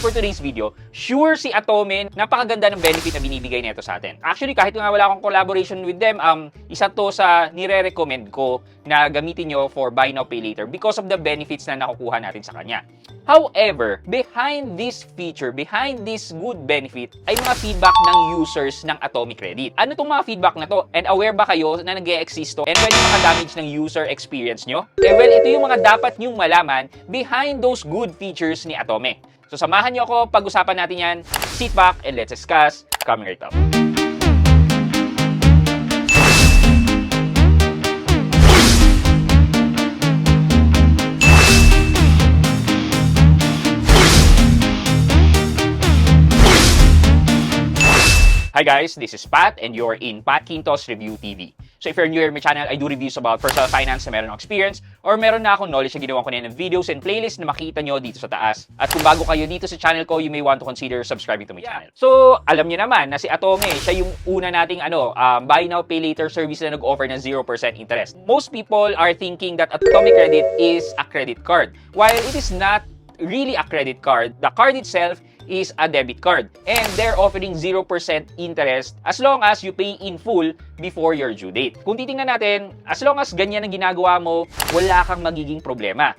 for today's video, sure si Atome, napakaganda ng benefit na binibigay nito sa atin. Actually, kahit nga wala akong collaboration with them, isa to sa nire-recommend ko na gamitin nyo for buy now, pay later because of the benefits na nakukuha natin sa kanya. However, behind this feature, behind this good benefit, ay mga feedback ng users ng Atome Credit. Ano itong mga feedback na to? And aware ba kayo na nag-e-exist to? And pwede makadamage ng user experience nyo? Well, ito yung mga dapat nyong malaman behind those good features ni Atome. So samahan nyo ako, pag-usapan natin yan. Sit back and let's discuss. Coming right up. Hi guys, this is Pat and you're in Pat Quintos Review TV. So if you're new here to my channel, I do reviews about personal finance na meron ng experience or meron na akong knowledge na ginawa ko na ng videos and playlists na makita nyo dito sa taas. At kung bago kayo dito sa channel ko, you may want to consider subscribing to my channel. So alam nyo naman na si Atome, siya yung una nating buy now, pay later service na nag-offer ng 0% interest. Most people are thinking that Atome Credit is a credit card. While it is not really a credit card, the card itself is a debit card and they're offering 0% interest as long as you pay in full before your due date. Kung titingnan natin, as long as ganyan ang ginagawa mo, wala kang magiging problema.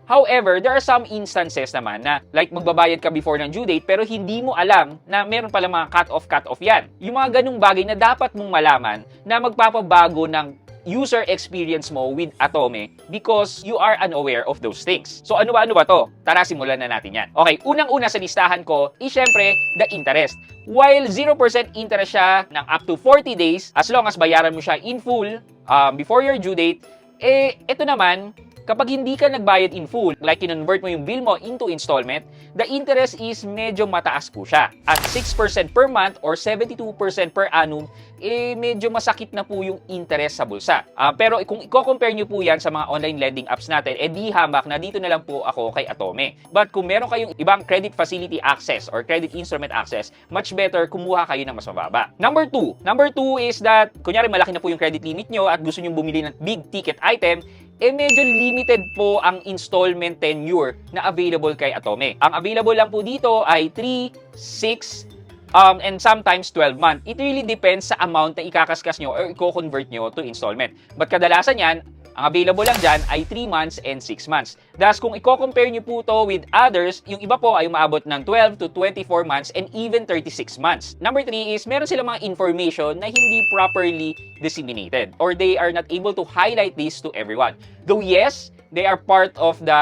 However, there are some instances naman na like magbabayad ka before ng due date pero hindi mo alam na meron pala mga cut-off yan. Yung mga ganung bagay na dapat mong malaman na magpapabago ng user experience mo with Atome because you are unaware of those things. So ano ba to? Tara, simulan na natin yan. Okay, unang-una sa listahan ko is syempre the interest. While 0% interest siya ng up to 40 days, as long as bayaran mo siya in full before your due date, ito naman, kapag hindi ka nagbayad in full, like kinonvert mo yung bill mo into installment, the interest is medyo mataas po siya. At 6% per month or 72% per annum, medyo masakit na po yung interest sa bulsa. Pero kung i-compare nyo po yan sa mga online lending apps natin, di hamak na dito na lang po ako kay Atome. But kung meron kayong ibang credit facility access or credit instrument access, much better kumuha kayo ng mas mababa. Number two is that, kunyari malaki na po yung credit limit nyo at gusto nyo bumili ng big ticket item, medyo limited po ang installment tenure na available kay Atome. Ang available lang po dito ay 3, 6, and sometimes 12 months. It really depends sa amount na ikakaskas nyo or i-convert nyo to installment. But kadalasan yan, ang available lang dyan ay 3 months and 6 months. Thus, kung i-compare nyo po to with others, yung iba po ay umaabot ng 12 to 24 months and even 36 months. Number 3 is, meron silang mga information na hindi properly disseminated or they are not able to highlight this to everyone. Though yes, they are part of the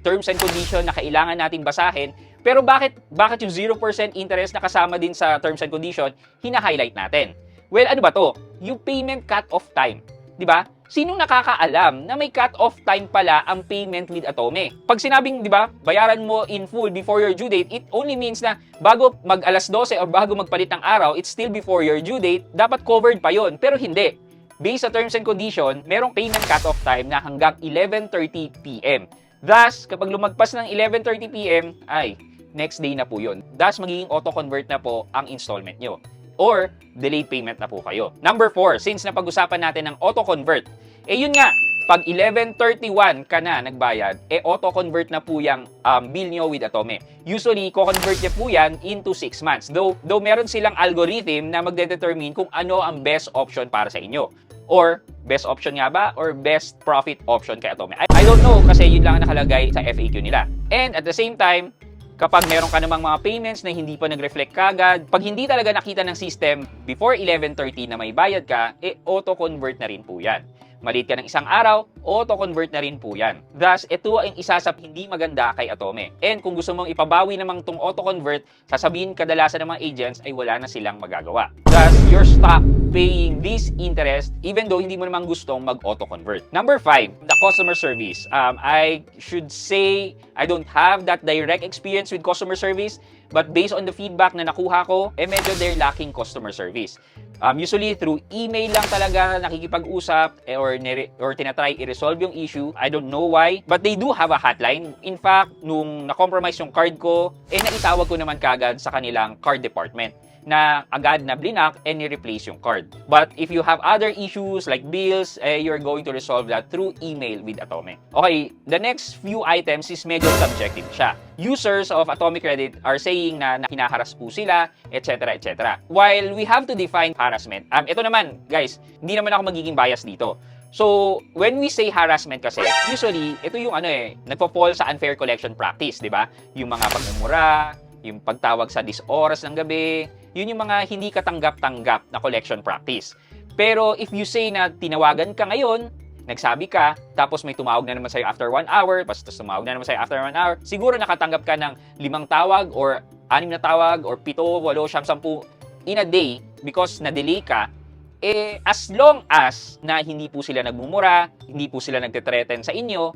terms and conditions na kailangan nating basahin, pero bakit yung 0% interest na kasama din sa terms and condition, hina-highlight natin? Well, ano ba to? Yung payment cut-off time. Diba? Sinong nakakaalam na may cut-off time pala ang payment with Atome? Pag sinabing, diba, bayaran mo in full before your due date, it only means na bago mag alas 12 o bago magpalit ng araw, it's still before your due date, dapat covered pa yon. Pero hindi. Based sa terms and condition, merong payment cut-off time na hanggang 11:30 PM. Thus, kapag lumagpas ng 11:30 PM, ay next day na po yun. Thus, magiging auto-convert na po ang installment nyo. Or, delayed payment na po kayo. Number 4, since napag-usapan natin ng auto-convert, yun nga, pag 11:31 ka na nagbayad, auto-convert na po yung bill nyo with Atome. Usually, co-convert niya po yan into 6 months. Though meron silang algorithm na magde-determine kung ano ang best option para sa inyo. Or, best option nga ba? Or best profit option kay Atome? I don't know kasi yun lang nakalagay sa FAQ nila. And at the same time, kapag meron ka namang mga payments na hindi pa nag-reflect kagad, pag hindi talaga nakita ng system before 11:30 na may bayad ka, auto-convert na rin po yan. Maliit ka ng isang araw, auto-convert na rin po yan. Thus, ito ang isa sa hindi maganda kay Atome. And kung gusto mong ipabawi namang itong auto-convert, sasabihin kadalasan ng mga agents ay wala na silang magagawa. Thus, you're stuck paying this interest even though hindi mo namang gustong mag-auto-convert. Number 5, the customer service. I should say I don't have that direct experience with customer service, but based on the feedback na nakuha ko, medyo they're lacking customer service. Usually through email lang talaga nakikipag-usap or tinatry i-resolve yung issue. I don't know why, but they do have a hotline. In fact, nung na-compromise yung card ko, naitawag ko naman kagad sa kanilang card department. na agad na blinak and i-replace yung card. But if you have other issues like bills, you're going to resolve that through email with Atome. Okay, the next few items is medyo subjective siya. Users of Atomic Credit are saying na hinaharas po sila, etc. etc. While we have to define harassment, ito naman, guys, hindi naman ako magiging bias dito. So, when we say harassment kasi, usually, ito yung nagpo-fall sa unfair collection practice, di ba? Yung mga pagmumura, yung pagtawag sa oras ng gabi, yun yung mga hindi katanggap-tanggap na collection practice. Pero if you say na tinawagan ka ngayon, nagsabi ka, tapos may tumawag na naman sa'yo after 1 hour, tapos tumawag na naman sa'yo after 1 hour, siguro nakatanggap ka ng 5 tawag or 6 na tawag or 7, 8, 10 in a day because na-delay ka. As long as na hindi po sila nagmumura, hindi po sila nagte-threaten sa inyo,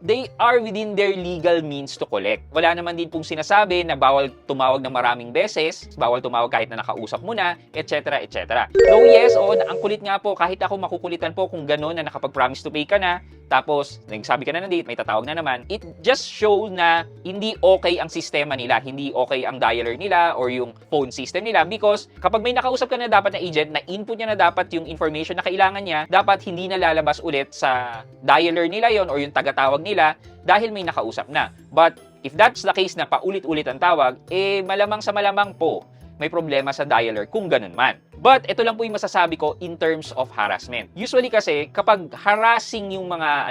they are within their legal means to collect. Wala naman din pong sinasabi na bawal tumawag ng maraming beses, bawal tumawag kahit na nakausap mo na, etc. etc. So yes, ang kulit nga po, kahit ako makukulitan po kung gano'n na nakapag-promise to pay ka na, tapos nagsabi ka na ng date, may tatawag na naman, it just shows na hindi okay ang sistema nila, hindi okay ang dialer nila or yung phone system nila because kapag may nakausap ka na dapat na agent, na input niya na dapat yung information na kailangan niya, dapat hindi na lalabas ulit sa dialer nila yon or yung tagatawag nila dahil may nakausap na. But if that's the case na paulit-ulit ang tawag, malamang sa malamang po, may problema sa dialer kung ganun man. But ito lang po yung masasabi ko in terms of harassment. Usually kasi kapag harassing yung mga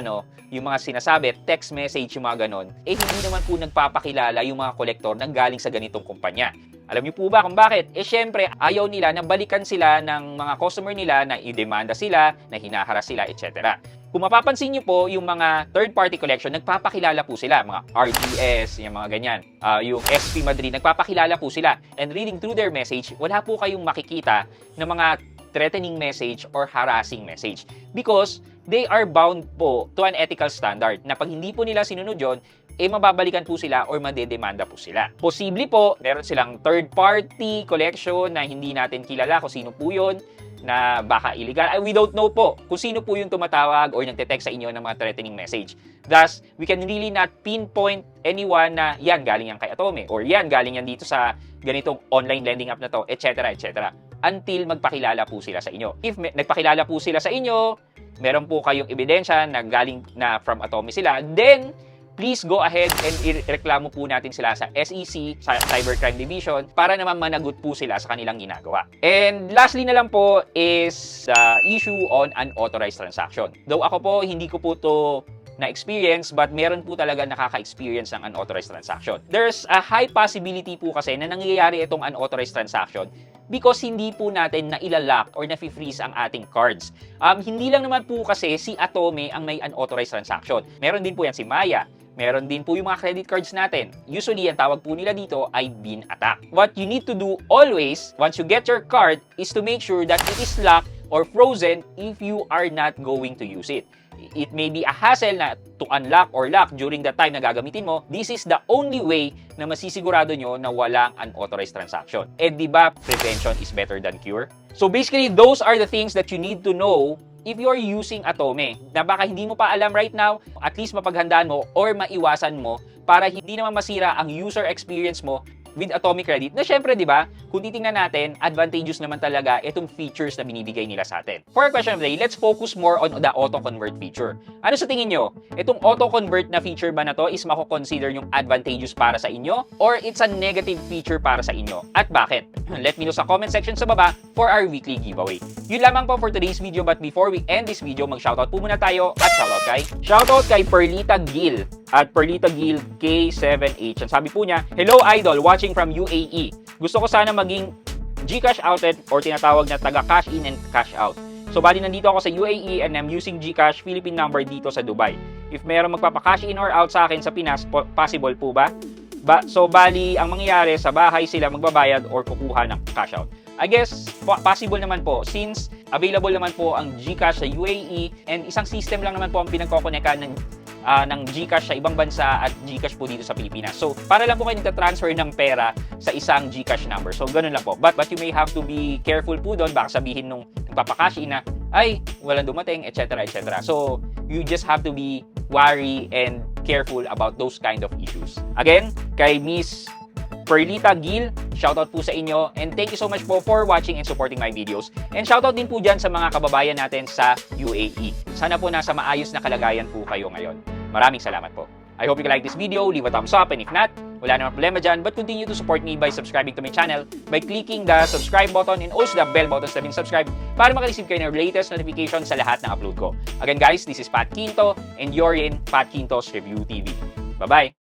yung mga sinasabi, text message, yung mga ganon, hindi naman po nagpapakilala yung mga kolektor na galing sa ganitong kumpanya. Alam niyo po ba kung bakit? Syempre, ayaw nila na balikan sila ng mga customer nila na i-demanda sila, na hinaharas sila, etc. Kung mapapansin niyo po, yung mga third-party collection, nagpapakilala po sila. Mga RGS, yung mga ganyan. Yung SP Madrid, nagpapakilala po sila. And reading through their message, wala po kayong makikita ng mga threatening message or harassing message. Because they are bound po to an ethical standard na pag hindi po nila sinunod yun, mababalikan po sila or madedemanda po sila. Posible po, meron silang third-party collection na hindi natin kilala kung sino po yun, na baka illegal. We don't know po kung sino po yung tumatawag or nagte-text sa inyo ng mga threatening message. Thus, we can really not pinpoint anyone na yan galing yan kay Atome or yan galing yan dito sa ganitong online lending app na to, etc. etc. Until magpakilala po sila sa inyo. If nagpakilala po sila sa inyo, meron po kayong ebidensya na galing na from Atome sila, then please go ahead and ireklamo po natin sila sa SEC, sa Cybercrime Division, para naman managot po sila sa kanilang ginagawa. And lastly na lang po is the issue on unauthorized transaction. Though ako po, hindi ko po to na-experience, but meron po talaga nakaka-experience ng unauthorized transaction. There's a high possibility po kasi na nangyayari itong unauthorized transaction because hindi po natin na-ilalock or na-freeze ang ating cards. Hindi lang naman po kasi si Atome ang may unauthorized transaction. Meron din po yan si Maya. Meron din po yung mga credit cards natin. Usually, ang tawag po nila dito ay bin attack. What you need to do always, once you get your card, is to make sure that it is locked or frozen if you are not going to use it. It may be a hassle na to unlock or lock during the time na gagamitin mo. This is the only way na masisigurado nyo na walang unauthorized transaction. Di ba, prevention is better than cure? So basically, those are the things that you need to know if you're using Atome, na baka hindi mo pa alam right now, at least mapaghandaan mo or maiwasan mo para hindi naman masira ang user experience mo with Atomic Credit, na syempre, di ba, kung titingnan natin, advantageous naman talaga itong features na binibigay nila sa atin. For our question of the day, let's focus more on the auto-convert feature. Ano sa tingin nyo? Itong auto-convert na feature ba na to is mako-consider yung advantageous para sa inyo or it's a negative feature para sa inyo? At bakit? Let me know sa comment section sa baba for our weekly giveaway. Yun lamang po for today's video, but before we end this video, mag-shoutout po muna tayo at shoutout kay Perlita Gil at Perlita Gil K7H. Ang sabi po niya, "Hello idol, watching from UAE. Gusto ko sana maging GCash outlet or tinatawag na taga cash in and cash out. So bali nandito ako sa UAE and I'm using GCash Philippine number dito sa Dubai. If meron magpapa-cash in or out sa akin sa Pinas, possible po ba? So bali ang mangyayari sa bahay sila magbabayad or kukuha ng cash out. I guess possible naman po since available naman po ang GCash sa UAE and isang system lang naman po ang pinagkokonekan ng GCash sa ibang bansa at GCash po dito sa Pilipinas. So, para lang po kayo nagta-transfer ng pera sa isang GCash number. So, ganun lang po. But you may have to be careful po doon. Baka sabihin nung nagpapakash in na, ay, walang dumating, etc. etc. So, you just have to be wary and careful about those kind of issues. Again, kay Miss Perlita Gil, shoutout po sa inyo. And thank you so much po for watching and supporting my videos. And shoutout din po dyan sa mga kababayan natin sa UAE. Sana po nasa maayos na kalagayan po kayo ngayon. Maraming salamat po. I hope you like this video, leave a thumbs up, and if not, wala namang problema dyan, but continue to support me by subscribing to my channel by clicking the subscribe button and also the bell button sa subscribe para makareceive kayo ng latest notification sa lahat ng upload ko. Again guys, this is Pat Quinto and you're in Pat Quinto's Review TV. Bye-bye!